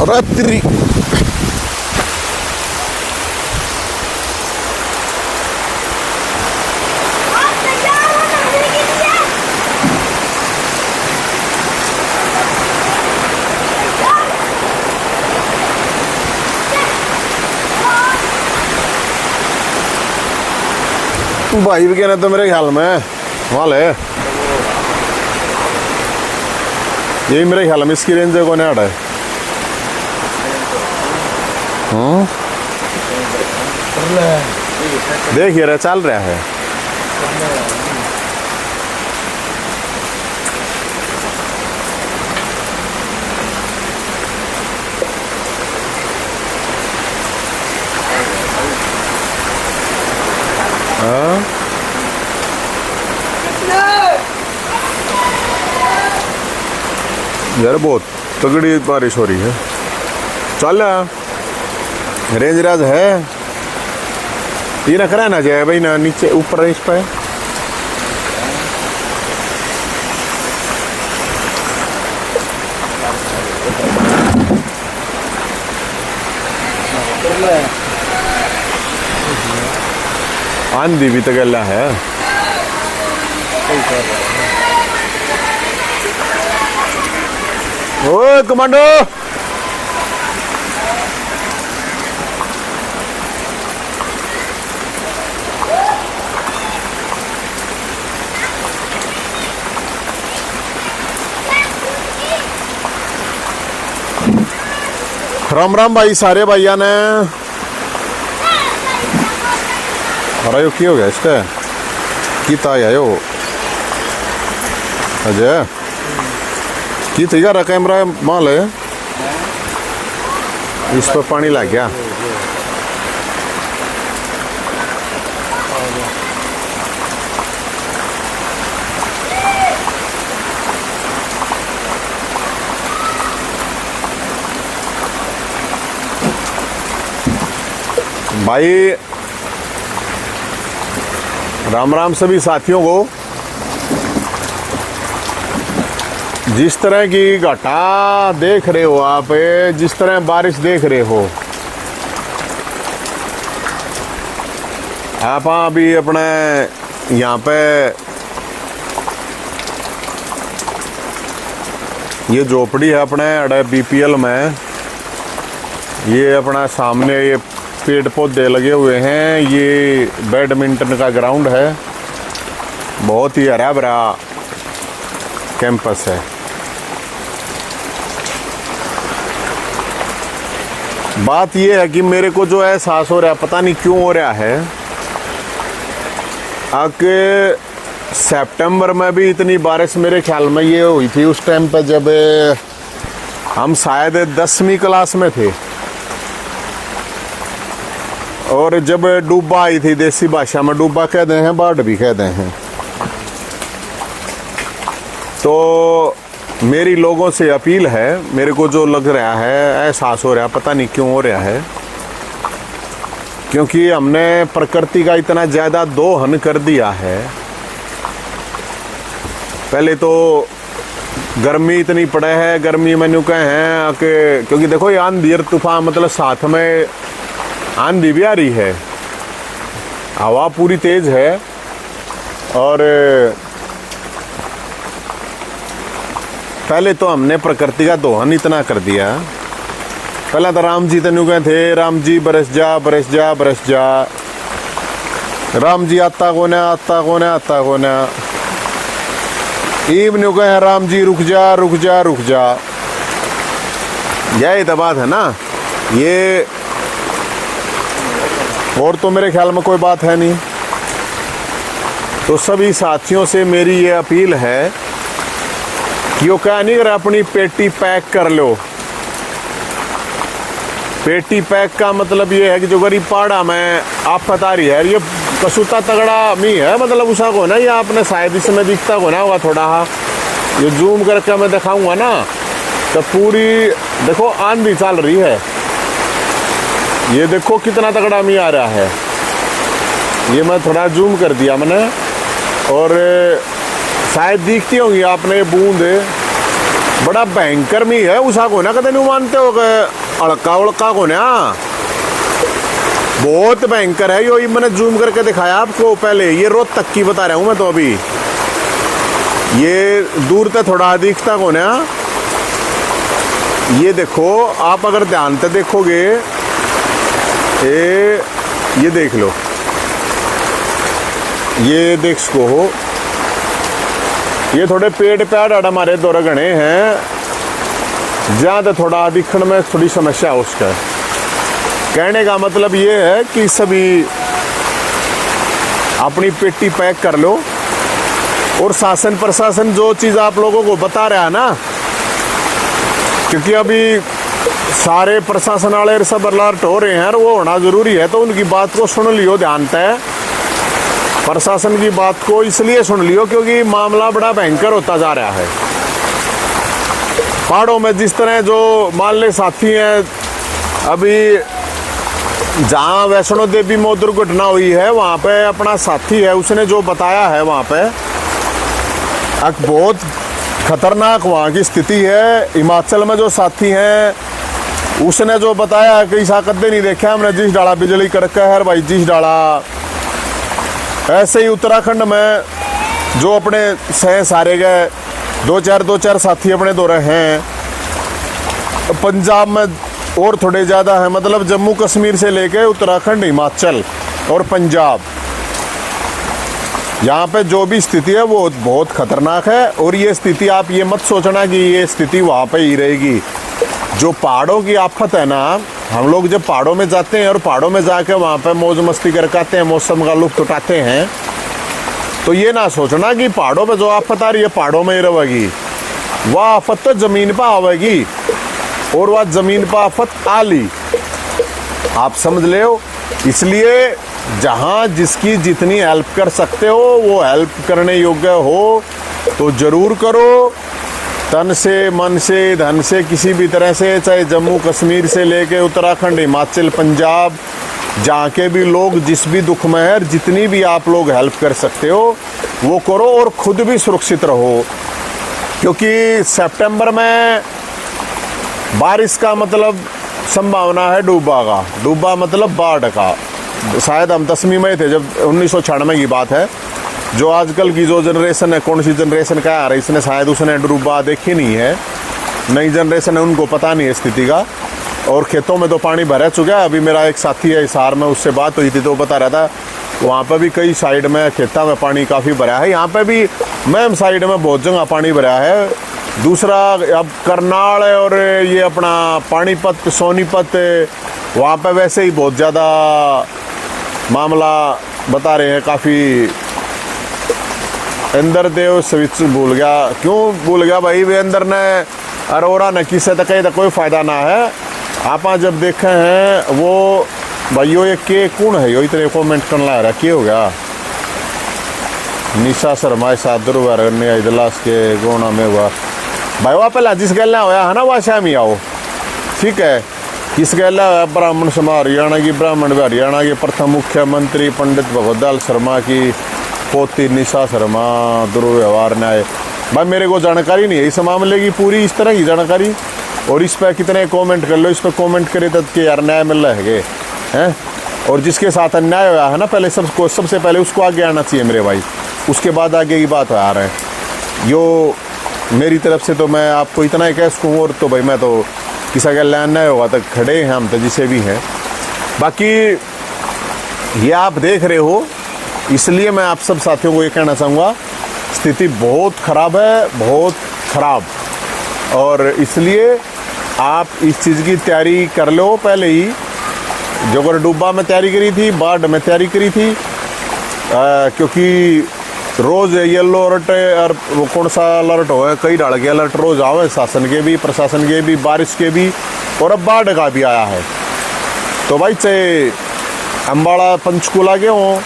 रात्रि भाई भी कहना तो मेरे ख्याल में वाले यही मेरे ख्याल में इसकी रेंज को नहीं हटा है। देखिए रहा चल रहा है। यार बहुत तगड़ी बारिश हो रही है। चल रेंज राज है ये ना करा ना जाए भाई ना नीचे ऊपर इस पे आंधी भी तो गला है। ओए कमांडो राम राम भाई सारे भैया ने। अरे यो की हो गया इसका किता आयो अजय की थी यार कैमरा माल है इस पर पानी लग गया। भाई राम राम सभी साथियों को। जिस तरह की घटा देख रहे हो आप, जिस तरह बारिश देख रहे हो आप, अभी अपने यहाँ पे ये झोपड़ी है अपने अड़े बीपीएल में। ये अपना सामने ये पेड़ पौधे लगे हुए हैं। ये बैडमिंटन का ग्राउंड है। बहुत ही हरा भरा कैंपस है। बात यह है कि मेरे को जो एहसास हो रहा है पता नहीं क्यों हो रहा है कि सितंबर में भी इतनी बारिश मेरे ख्याल में ये हुई थी उस टाइम पे जब हम शायद 10वीं क्लास में थे और जब डूबा आई थी। देसी भाषा में डूबा कहते हैं, बाढ़ भी कहते हैं। तो मेरी लोगों से अपील है, मेरे को जो लग रहा है एहसास हो रहा है पता नहीं क्यों हो रहा है, क्योंकि हमने प्रकृति का इतना ज़्यादा दोहन कर दिया है। पहले तो गर्मी इतनी पड़े है, गर्मी में न्यू कहे हैं कि क्योंकि देखो ये आंधी तूफान मतलब साथ में आंधी भी आ रही है, हवा पूरी तेज है। और पहले तो हमने प्रकृति का दोहन इतना कर दिया। पहले तो राम जी तनु कहे थे, राम जी बरस जा बरस जा बरस जा। राम जी आता कोने आता कोने आता कोने। ईब न्यू कहे राम जी रुक जा रुक जा रुक जा। यही तो बात है ना ये, और तो मेरे ख्याल में कोई बात है नहीं। तो सभी साथियों से मेरी ये अपील है कि वो क्या नहीं कर अपनी पेटी पैक कर लो। पेटी पैक का मतलब ये है कि जो गरीब पहाड़ा में आफत आ रही है, ये कसूता तगड़ा मी है मतलब उषा को ना, ये आपने शायद इसमें दिखता को ना होगा थोड़ा। ये जूम करके मैं दिखाऊंगा ना तो पूरी देखो आंधी चल रही है। ये देखो कितना तगड़ा मी आ रहा है। ये मैं थोड़ा जूम कर दिया मैंने और शायद दिखती होंगी आपने बूंद बड़ा भयंकर मी है उषा को ना, कदे नहीं मानते हो अड़का उड़का को ना, बहुत भयंकर है। यो मैंने जूम करके दिखाया आपको पहले, ये रोहतक की बता रहा हूं मैं तो अभी, ये दूर तक थोड़ा दिखता को ना, ये देखो आप अगर ध्यान से देखोगे, ये देख लो, ये देख सको हो, ये थोड़े पेड़ पैड़ हमारे दौर गणे हैं, ज्यादा थोड़ा दिखने में थोड़ी समस्या है उसका। कहने का मतलब ये है कि सभी अपनी पेटी पैक कर लो, और शासन प्रशासन जो चीज आप लोगों को बता रहा है ना, क्योंकि अभी सारे प्रशासन वाले सब अलर्ट हो रहे हैं और वो होना जरूरी है, तो उनकी बात को सुन लियो ध्यान से। प्रशासन की बात को इसलिए सुन लियो क्योंकि मामला बड़ा भयंकर होता जा रहा है। पहाड़ों में जिस तरह जो मान ले साथी हैं, अभी जहाँ वैष्णो देवी में दुर्घटना हुई है वहाँ पे अपना साथी है, उसने जो बताया है वहाँ पे बहुत खतरनाक वहाँ की स्थिति है। हिमाचल में जो साथी हैं उसने जो बताया है कि ऐसा कदे नहीं देखा हमने, जिस डाला बिजली कड़क है भाई, जिस डाला। ऐसे ही उत्तराखंड में जो अपने सह सारे गए दो चार साथी अपने दौरे हैं, पंजाब में और थोड़े ज़्यादा है, मतलब जम्मू कश्मीर से लेके उत्तराखंड, हिमाचल और पंजाब, यहाँ पे जो भी स्थिति है वो बहुत खतरनाक है। और ये स्थिति आप ये मत सोचना कि ये स्थिति वहाँ पे ही रहेगी। जो पहाड़ों की आफत है ना, हम लोग जब पहाड़ों में जाते हैं और पहाड़ों में जाके वहाँ पे मौज मस्ती करके आते हैं, मौसम का लुत्फ उठाते हैं, तो ये ना सोचना कि पहाड़ों पे जो आफत आ रही है पहाड़ों में ही रहेगी। वह आफत तो ज़मीन पर आवेगी, और वह ज़मीन पर आफत आ ली, आप समझ ले हो। इसलिए जहाँ जिसकी जितनी हेल्प कर सकते हो वो हेल्प करने योग्य हो तो ज़रूर करो, तन से, मन से, धन से, किसी भी तरह से, चाहे जम्मू कश्मीर से लेके उत्तराखंड, हिमाचल, पंजाब, जहाँ के भी लोग जिस भी दुख में है, जितनी भी आप लोग हेल्प कर सकते हो वो करो, और खुद भी सुरक्षित रहो। क्योंकि सितंबर में बारिश का मतलब संभावना है डूबा का, डूबा मतलब बाढ़ का। शायद हम 10वीं में थे जब 1996 की बात है। जो आजकल की जो जनरेशन है, कौन सी जनरेशन का आ रहा है, इसने शायद उसने डूबा देखी नहीं है, नई जनरेशन है उनको पता नहीं है स्थिति का। और खेतों में तो पानी भरा चुका है। अभी मेरा एक साथी है हिसार में, उससे बात हुई थी तो बता रहा था वहाँ पर भी कई साइड में खेतों में पानी काफ़ी भरा है। यहाँ पे भी मैम साइड में बहुत जगह पानी भरा है। दूसरा अब करनाल और ये अपना पानीपत, सोनीपत, वहाँ पे वैसे ही बहुत ज़्यादा मामला बता रहे हैं। काफ़ी अंदर देव स्विच भूल गया, क्यों भूल गया भाई, वे अंदर ने अरोरा न किसे तक तो कोई फ़ायदा ना है। आप जब देखे हैं वो भाइयों, ये के कौन है यो इतने कमेंट करने ला रहा, क्या हो गया? निशा शर्मा सादर ने इजलास के गोना में हुआ भाई, वहाँ पहला जिस गैला होया है ना वह शाम ही आओ, ठीक है। किस गैला ब्राह्मण समाज हरियाणा की, ब्राह्मण हरियाणा के प्रथम मुख्यमंत्री पंडित भगवतलाल शर्मा की पोती निशा शर्मा दुर्व्यवहार न्याय। भाई मेरे को जानकारी नहीं है इस मामले की पूरी, इस तरह की जानकारी। और इस पर कितने कमेंट कर लो, इस पर कमेंट करे तब के यार न्याय मिल रहा है हैं। और जिसके साथ अन्याय हुआ है ना, पहले सबसे पहले उसको आगे आना चाहिए मेरे भाई, उसके बाद आगे की बात आ रहा है। यो मेरी तरफ से तो मैं आपको इतना ही कह सकूँ। और तो भाई मैं तो किसी का अन्याय होगा तक खड़े हैं हम तो जिसे भी हैं। बाकी ये आप देख रहे हो, इसलिए मैं आप सब साथियों को ये कहना चाहूँगा, स्थिति बहुत ख़राब है, बहुत ख़राब। और इसलिए आप इस चीज़ की तैयारी कर लो पहले ही। जो अगर डूबा में तैयारी करी थी, बाढ़ में तैयारी करी थी, क्योंकि रोज़ येलो अलर्ट और वो कौन सा अलर्ट हो है, कई डाल के अलर्ट रोज़ आवे, शासन के भी, प्रशासन के भी, बारिश के भी, और अब बाढ़ का भी आया है। तो भाई चाहे अम्बाड़ा पंचकुला के हों,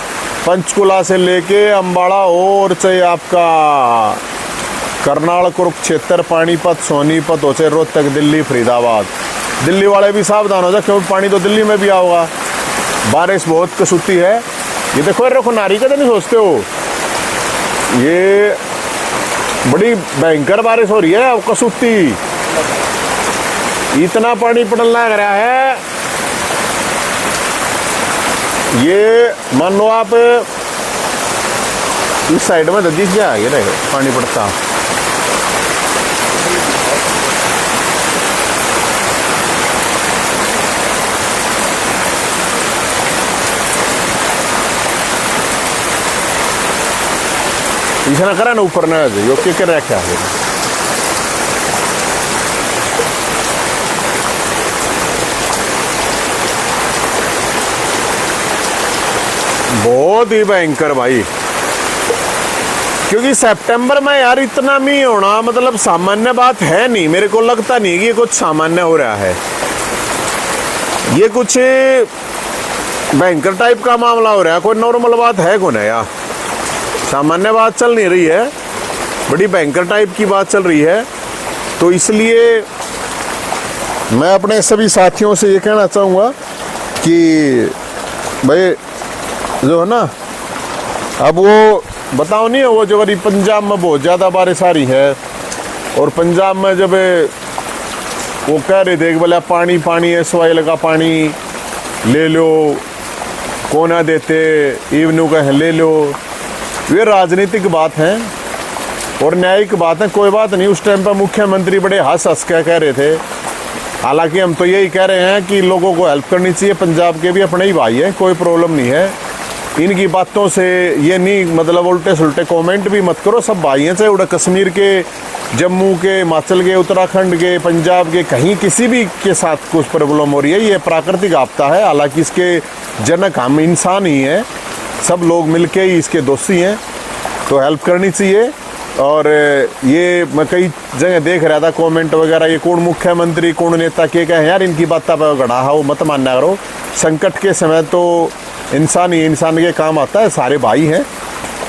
पंचकुला से लेके अम्बाड़ा हो, और चाहे आपका करनाल, कुरुक्षेत्र, पानीपत, सोनीपत हो, चाहे रोहतक, दिल्ली, फरीदाबाद, दिल्ली वाले भी सावधान हो जाए क्योंकि पानी तो दिल्ली में भी आओगा। बारिश बहुत कसूती है। ये देखो नारी का तो नहीं सोचते हो, ये बड़ी भयंकर बारिश हो रही है। अब कसूती इतना पानी पड़ने लग रहा है, ये मान लो आप इस साइड में तो दिख जाएगा पानी पड़ता। इतना करा ना ऊपर ना जाइए, ओके कर रहा क्या है। बहुत ही भयंकर भाई, क्योंकि सितंबर में यार इतना मींह होना मतलब सामान्य बात है नहीं। मेरे को लगता नहीं कि ये कुछ सामान्य हो रहा है, ये कुछ भयंकर टाइप का मामला हो रहा है। कोई नॉर्मल बात है को ना यार, सामान्य बात चल नहीं रही है, बड़ी भयंकर टाइप की बात चल रही है। तो इसलिए मैं अपने सभी साथियों से ये कहना चाहूँगा कि भाई जो है ना, अब वो बताओ नहीं है वो जो गरीब पंजाब में बहुत ज़्यादा बारिश आ रही है, और पंजाब में जब वो कह रहे थे कि बोले पानी पानी है, सवाइल का पानी ले लो, को ना देते इवनू का ले लो। ये राजनीतिक बात है और न्यायिक बात है, कोई बात नहीं। उस टाइम पर मुख्यमंत्री बड़े हंस हंस के कह रहे थे। हालांकि हम तो यही कह रहे हैं कि लोगों को हेल्प करनी चाहिए, पंजाब के भी अपने ही भाई हैं, कोई प्रॉब्लम नहीं है। इनकी बातों से ये नहीं मतलब उल्टे सुलटे कमेंट भी मत करो, सब भाई हैं, चाहे उड़ा कश्मीर के, जम्मू के, हिमाचल के, उत्तराखंड के, पंजाब के, कहीं किसी भी के साथ कुछ प्रॉब्लम हो रही है, ये प्राकृतिक आपदा है। हालांकि इसके जनक हम इंसान ही हैं, सब लोग मिलके ही इसके दोषी हैं, तो हेल्प करनी चाहिए। और ये मैं कई जगह देख रहा था कमेंट वगैरह, ये कौन मुख्यमंत्री कौन नेता के क्या है यार, इनकी बात पर गढ़ा हो मत मानना करो। संकट के समय तो इंसान ही इंसान के काम आता है, सारे भाई हैं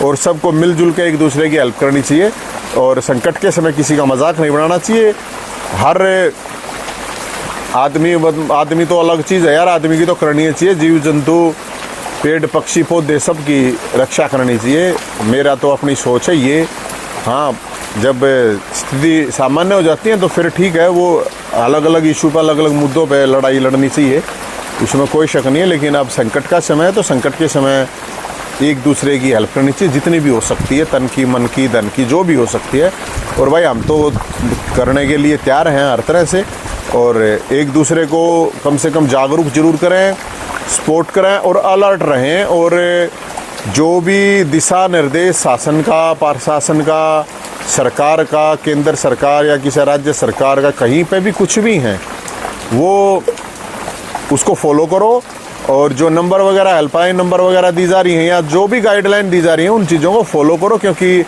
और सबको मिलजुल के एक दूसरे की हेल्प करनी चाहिए। और संकट के समय किसी का मजाक नहीं बनाना चाहिए। हर आदमी तो अलग चीज़ है यार, आदमी की तो करनी चाहिए, जीव जंतु पेड़ पक्षी पौधे सब की रक्षा करनी चाहिए। मेरा तो अपनी सोच है ये। हाँ, जब स्थिति सामान्य हो जाती है तो फिर ठीक है, वो अलग अलग इशू पर अलग अलग मुद्दों पे लड़ाई लड़नी चाहिए, उसमें कोई शक नहीं है। लेकिन अब संकट का समय है तो संकट के समय एक दूसरे की हेल्प करनी चाहिए, जितनी भी हो सकती है, तन की, मन की, धन की, जो भी हो सकती है। और भाई हम तो करने के लिए तैयार हैं हर तरह से, और एक दूसरे को कम से कम जागरूक जरूर करें, सपोर्ट करें और अलर्ट रहें। और जो भी दिशा निर्देश शासन का, प्रशासन का, सरकार का, केंद्र सरकार या किसी राज्य सरकार का, कहीं पे भी कुछ भी हैं, वो उसको फॉलो करो। और जो नंबर वगैरह हेल्पलाइन नंबर वगैरह दी जा रही हैं या जो भी गाइडलाइन दी जा रही हैं, उन चीज़ों को फॉलो करो, क्योंकि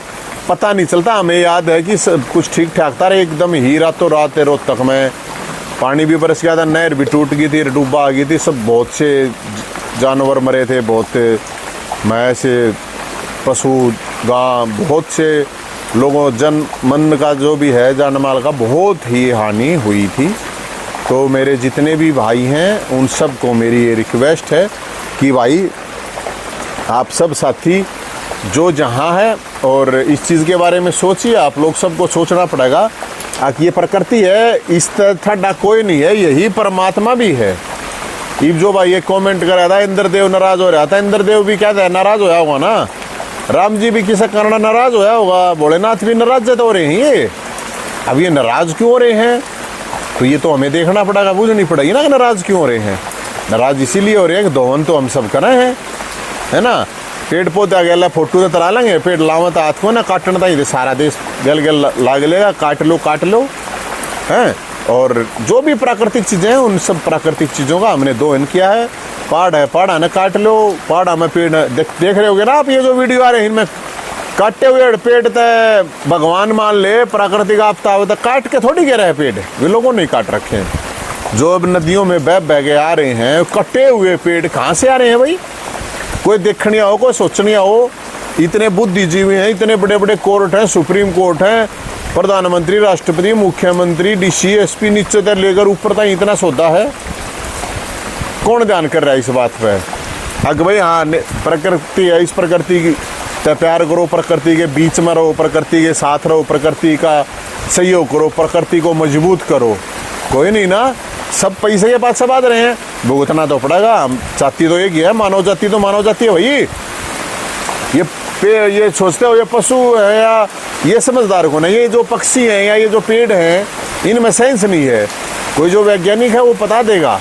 पता नहीं चलता। हमें याद है कि सब कुछ ठीक ठाक था, एकदम ही रातों रात रोहतक में पानी भी बरस गया था, नहर भी टूट गई थी, डूबा आ गई थी, सब बहुत से जानवर मरे थे, बहुत भैंस, पशु, गाय, बहुत से लोगों जन मन का जो भी है जान माल का बहुत ही हानि हुई थी। तो मेरे जितने भी भाई हैं उन सब को मेरी ये रिक्वेस्ट है कि भाई आप सब साथी जो जहाँ है और इस चीज़ के बारे में सोचिए। आप लोग सबको सोचना पड़ेगा कि ये प्रकृति है, इस तरह कोई नहीं है, यही परमात्मा भी है। इब जो भाई ये कमेंट कर रहा था इंद्रदेव नाराज हो रहा था, इंद्रदेव भी क्या था, नाराज होया होगा ना, राम जी भी किसी कारण नाराज होया होगा, भोलेनाथ भी नाराज तो हो रहे हैं। ये अब ये नाराज क्यों हो रहे हैं, तो ये तो हमें देखना पड़ेगा, बूझनी पड़ेगी ना, नाराज क्यों हो रहे हैं। नाराज इसीलिए हो रहे हैं कि दोहन तो हम सब कर रहे हैं, है ना। पेड़ पौधा गया फोटो तो तला लेंगे, पेड़ लावत हाथ को ना काटना था, सारा देश गल गल लाग लेगा, काट लो हैं। और जो भी प्राकृतिक चीज़ें हैं उन सब प्राकृतिक चीज़ों का हमने दोहन किया है। पहाड़ है, पहाड़ा ना काट लो, पहाड़ा में पेड़ देख रहे होगे ना आप, ये जो वीडियो आ रहे हैं इनमें काटे हुए पेड़ तय भगवान मान ले, प्राकृतिक आपदा हो तो काट के थोड़ी गिरा है पेड़, वे लोगों ने काट रखे हैं। जो अब नदियों में बह के आ रहे हैं, कटे हुए पेड़ कहाँ से आ रहे हैं भाई, कोई देखने आओ, कोई सोचने आओ। इतने बुद्धिजीवी हैं, इतने बड़े बड़े कोर्ट हैं, सुप्रीम कोर्ट हैं, प्रधानमंत्री, राष्ट्रपति, मुख्यमंत्री, डीसी, एसपी, नीचे तक लेकर ऊपर तक इतना सौदा है, कौन ध्यान कर रहा है इस बात पे। अगर भाई हाँ प्रकृति है, इस प्रकृति तो प्यार करो, प्रकृति के बीच में रहो, प्रकृति के साथ रहो, प्रकृति का सहयोग करो, प्रकृति को मजबूत करो। कोई नहीं ना, सब पैसे के पास सब आ रहे हैं, भुगतना तो पड़ेगा। हम जाति तो एक ही है, मानव जाति तो मानव जाति है भाई। ये सोचते हो ये पशु है या ये समझदार को नहीं, ये जो पक्षी हैं या ये जो पेड़ हैं इनमें साइंस नहीं है। कोई जो वैज्ञानिक है वो बता देगा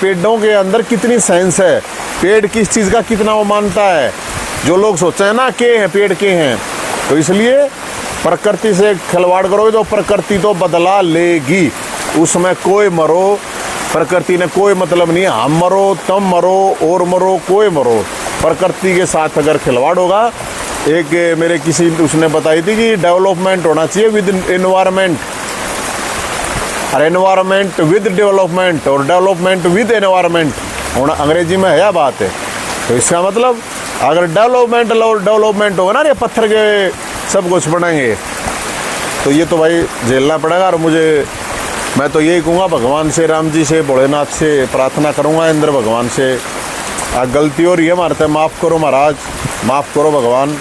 पेड़ों के अंदर कितनी साइंस है, पेड़ किस चीज़ का कितना वो मानता है। जो लोग सोचते हैं ना के हैं पेड़ के हैं, तो इसलिए प्रकृति से खिलवाड़ करोगे तो प्रकृति तो बदला लेगी, उसमें कोई मरो, प्रकृति ने कोई मतलब नहीं। हम मरो, तुम मरो और मरो, कोई मरो, प्रकृति के साथ अगर खिलवाड़ होगा। एक मेरे किसी उसने बताई थी कि डेवलपमेंट होना चाहिए विद एनवायरनमेंट, और एनवायरनमेंट विद डेवलपमेंट, और डेवलपमेंट विद एनवायरनमेंट होना, अंग्रेजी में है बात है। तो इसका मतलब अगर डेवलपमेंट होगा ना, ये पत्थर के सब कुछ बनेंगे, तो ये तो भाई झेलना पड़ेगा। और मैं तो यही कहूँगा भगवान से, राम जी से, भोलेनाथ से प्रार्थना करूँगा, इंद्र भगवान से, गलती हो रही है हमारे से, माफ़ करो महाराज, माफ़ करो भगवान,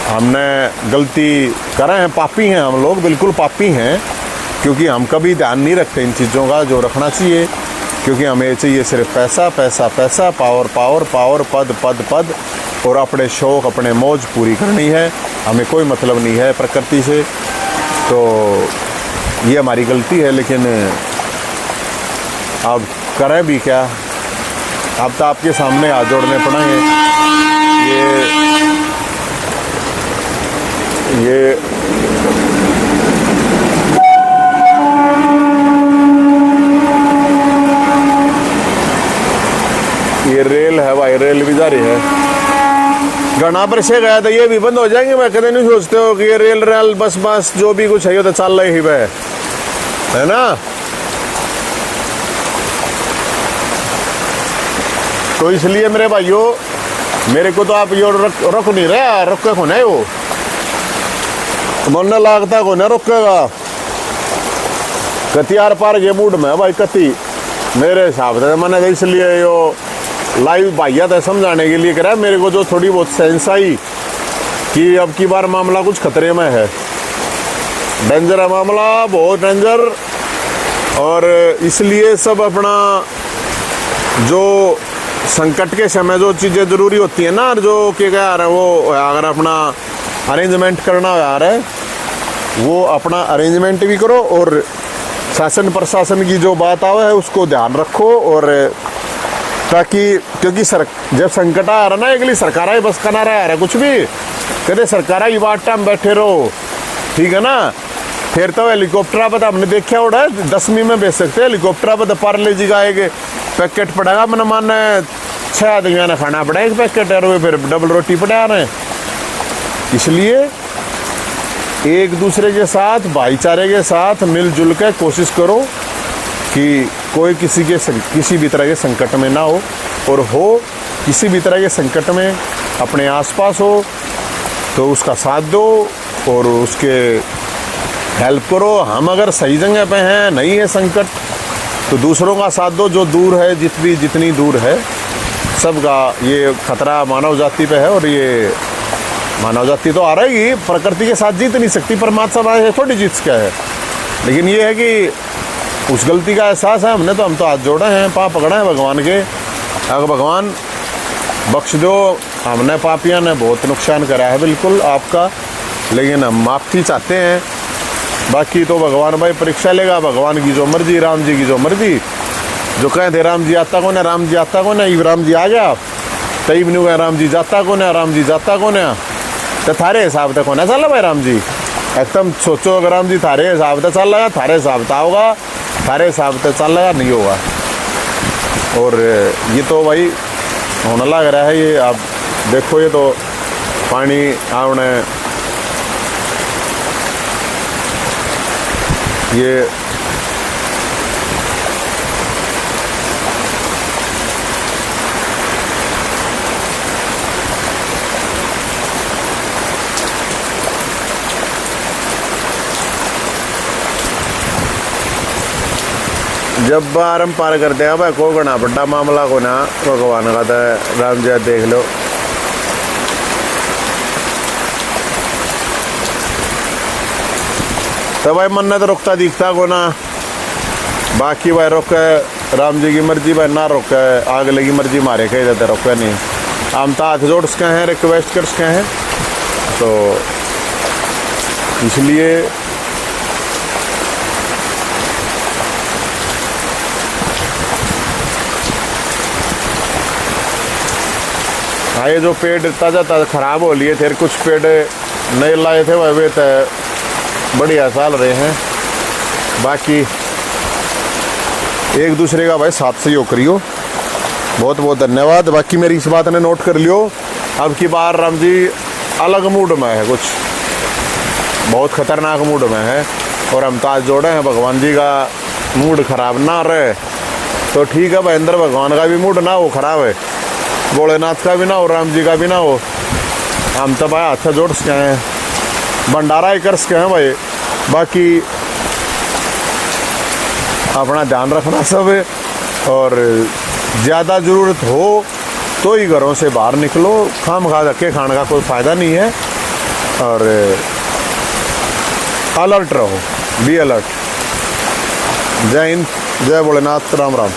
हमने गलती करे हैं, पापी हैं हम लोग, बिल्कुल पापी हैं, क्योंकि हम कभी ध्यान नहीं रखते इन चीज़ों का जो रखना चाहिए। क्योंकि हमें चाहिए सिर्फ पैसा पैसा पैसा, पावर पावर पावर, पद पद पद, और अपने शौक़ अपने मौज पूरी करनी है, हमें कोई मतलब नहीं है प्रकृति से। तो ये हमारी गलती है, लेकिन अब करें भी क्या, अब तो आपके सामने हाथ जोड़ने पड़ेंगे। ये रेल है भाई, रेल भी जा रही है। घना पर से गया था, ये भी बंद हो जाएंगे। मैं कभी नहीं सोचते हो कि ये रेल बस जो भी कुछ है ये तो चल रही है ना। तो इसलिए मेरे भाइयों, मेरे को तो आप यो रख नहीं रहे, रुके को नहीं, वो मन लागता को नहीं रुकेगा। कति आर पार के मूड में भाई, कति मेरे हिसाब से मैंने इसलिए यो लाइव भाइया था समझाने के लिए करा। मेरे को जो थोड़ी बहुत सेंस आई कि अब की बार मामला कुछ खतरे में है, डेंजर है मामला, बहुत डेंजर। और इसलिए सब अपना जो संकट के समय जो चीज़ें ज़रूरी होती है ना, जो क्या आ रहा है, वो अगर अपना अरेंजमेंट करना आ रहा है, वो अपना अरेंजमेंट भी करो, और शासन प्रशासन की जो बात आवे है उसको ध्यान रखो। और ताकि क्योंकि जब संकट आ रहा ना, एक लिए सरकारा ही बस करना रहा है, कुछ भी कहते सरकारा ही बाट टाइम बैठे रहो, ठीक है ना। फिर तो हेलीकॉप्टर पर हमने देखा उड़ा है, 10वीं में बेच सकते हैं हेलीकॉप्टर पर। पार्ले जी का एक पैकेट पड़ेगा, मैंने माना 6 आदमियों ने खाना पड़ा एक पैकेट, और वे फिर डबल रोटी पड़ा रहे हैं। इसलिए एक दूसरे के साथ, भाईचारे के साथ मिलजुल कर कोशिश करो कि कोई किसी भी तरह के संकट में ना हो, और हो किसी भी तरह के संकट में अपने आसपास हो तो उसका साथ दो और उसके हेल्प करो। हम अगर सही जगह पे हैं, नहीं है संकट, तो दूसरों का साथ दो जो दूर है, जितनी दूर है, सबका ये खतरा मानव जाति पे है। और ये मानव जाति तो आ रही है, प्रकृति के साथ जीत नहीं सकती, परमात्मा से थोड़ी जीत क्या है। लेकिन ये है कि उस गलती का एहसास है हमने, तो हम तो हाथ जोड़े हैं, पाँव पकड़े हैं भगवान के। अगर भगवान बख्श दो, हमने पापियों ने बहुत नुकसान करा है बिल्कुल आपका, लेकिन हम माफ़ी चाहते हैं। बाकी तो भगवान भाई परीक्षा लेगा, भगवान की जो मर्जी, राम जी की जो मर्जी। जो कहे थे राम जी आता कौन है, राम जी आता कौन है, इब राम जी आ गया, तईब नहीं हुआ राम जी जाता कौन है, राम जी जाता कौन है। तो थारे हिसाब तक होना चल भाई राम जी, एकदम सोचो अगर राम जी थारे हिसाब से चल रहा, थारे हिसाब से होगा, थारे हिसाब से चल रहा नहीं होगा। और ये तो भाई होने लग रहा है, ये आप देखो, ये तो पानी आवने ये जब बार हम पार करते हैं भाई, को गना बड़ा मामला को ना भगवान का था, राम जी देख लो तो भाई मन्नत रुकता दिखता को ना, बाकी भाई रोके राम जी की मर्जी, भाई ना रोके आगे लगी मर्जी मारे कह देते, रोके नहीं। हम तो हाथ जोड़ सके हैं, रिक्वेस्ट कर सके हैं, तो इसलिए हाँ, ये जो पेड़ ताज़ा ताज़ा ख़राब हो लिए थे, कुछ पेड़ नए लाए थे वह वे तो बढ़िया साल रहे हैं। बाकी एक दूसरे का भाई साथ सहयोग करियो, बहुत बहुत धन्यवाद। बाकी मेरी इस बात ने नोट कर लियो, अब की बार राम जी अलग मूड में है, कुछ बहुत ख़तरनाक मूड में है, और हम ताज जोड़े हैं भगवान जी का मूड ख़राब ना रहे तो ठीक है भाई। इंद्र भगवान का भी मूड ना हो ख़राब है, भोलेनाथ का भी ना हो, राम जी का भी ना हो, हम तो भाई हाथ जोड़ सके हैं, भंडारा ही कर सके हैं भाई। बाकी अपना ध्यान रखना सब है, और ज़्यादा ज़रूरत हो तो ही घरों से बाहर निकलो, खाम खा धक्के खाने का कोई फ़ायदा नहीं है, और अलर्ट रहो, बी अलर्ट। जय हिंद, जय भोलेनाथ, राम राम।